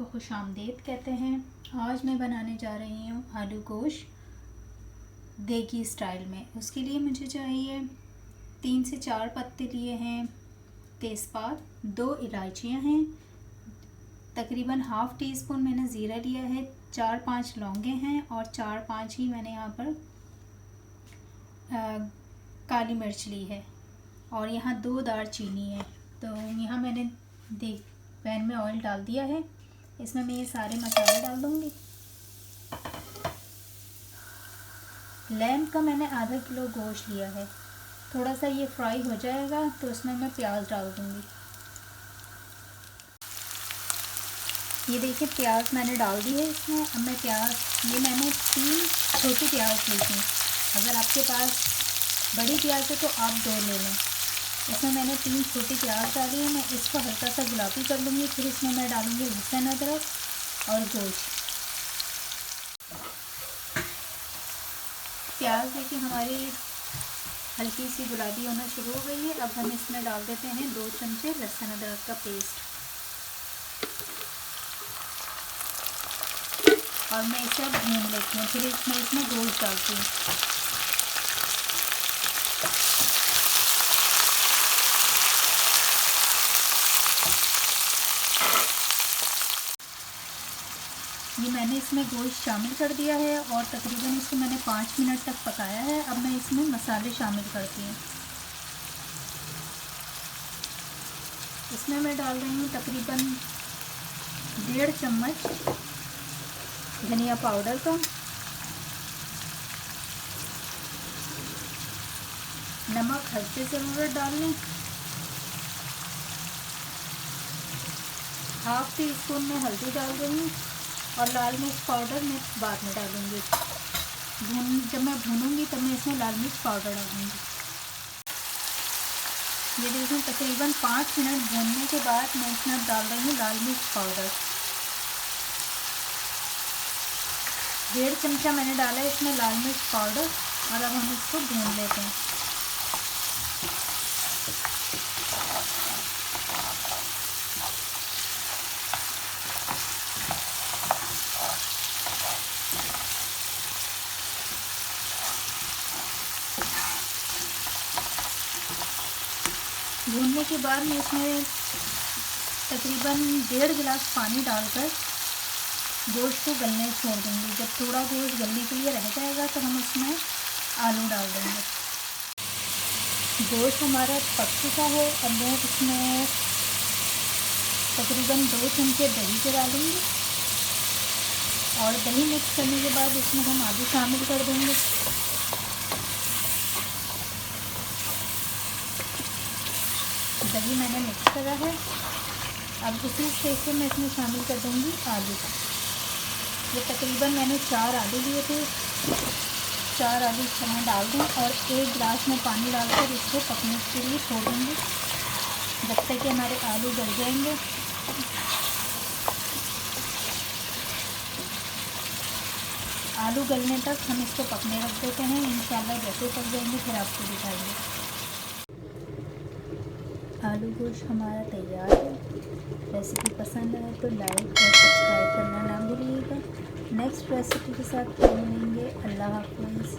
को खुशामदीद कहते हैं। आज मैं बनाने जा रही हूँ आलू गोश्त देगी स्टाइल में। उसके लिए मुझे चाहिए 3 से 4 पत्ते लिए हैं तेज़पात, 2 इलायचियाँ हैं, तकरीबन हाफ़ टी स्पून मैंने ज़ीरा लिया है, 4-5 लौंगे हैं और 4-5 ही मैंने यहाँ पर काली मिर्च ली है और यहाँ 2 दालचीनी है। तो यहाँ मैंने पैन में ऑयल डाल दिया है। इसमें मैं ये सारे मसाले डाल दूँगी। लैम्प का मैंने आधा किलो गोश्त लिया है। थोड़ा सा ये फ्राई हो जाएगा तो उसमें मैं प्याज डाल दूँगी। ये देखिए प्याज मैंने डाल दी है इसमें। अब मैं ये मैंने 3 छोटी प्याज ली थी। अगर आपके पास बड़ी प्याज है तो आप 2 ले लें। इसमें मैंने 3 छोटी प्याज डाली है। मैं इसको हल्का सा गुलाबी कर लूँगी। फिर इसमें मैं डालूँगी लहसुन, अदरक और गोश्त। प्याज देखिए हमारी हल्की सी गुलाबी होना शुरू हो गई है। अब हम इसमें डाल देते हैं 2 चमचे लहसुन अदरक का पेस्ट और मैं इसे अब भून लेती हूँ। फिर इसमें गोश्त डालती हूँ। ये मैंने इसमें गोश्त शामिल कर दिया है और तकरीबन इसको मैंने 5 मिनट तक पकाया है। अब मैं इसमें मसाले शामिल करती हूँ। इसमें मैं डाल रही हूँ तकरीबन 1.5 चम्मच धनिया पाउडर का, नमक हद से ज़रूरत डाल लें, हाफ़ टी स्पून में हल्दी डाल रही हूँ और लाल मिर्च पाउडर मैं बाद में डालूँगी। जब मैं भूनूँगी तब मैं इसमें लाल मिर्च पाउडर डालूँगी। ये देखिए तकरीबन 5 मिनट भूनने के बाद मैं इसमें डाल रही हूँ लाल मिर्च पाउडर। 1.5 चमचा मैंने डाला है इसमें लाल मिर्च पाउडर और अब हम इसको भून लेते हैं। भूनने के बाद मैं इसमें तकरीबन 1.5 गिलास पानी डालकर गोश्त को गलने छोड़ दूँगी। जब थोड़ा गोश्त गलने के लिए रह जाएगा तो हम इसमें आलू डाल देंगे। गोश्त हमारा पक चुका है। अब मैं इसमें तकरीबन 2 चमचे दही के डालूँगी और दही मिक्स करने के बाद इसमें हम आलू शामिल कर देंगे। दही मैंने मिक्स करा है। अब उसी स्टेज पे मैं इसमें शामिल कर दूँगी आलू। ये तकरीबन मैंने 4 आलू लिए थे। 4 आलू इसमें डाल दूँ और 1 गिलास में पानी डालकर इसको पकने के लिए छोड़ दूँगी जब तक कि हमारे आलू गल जाएंगे। आलू गलने तक हम इसको पकने रख देते हैं। इंशाल्लाह जैसे पक जाएंगे फिर आपको दिखाएंगे। आलू गोश्त हमारा तैयार है। रेसिपी पसंद आए तो लाइक और सब्सक्राइब करना ना भूलिएगा। नेक्स्ट रेसिपी के साथ फिर मिलेंगे। अल्लाह हाफ़िज़।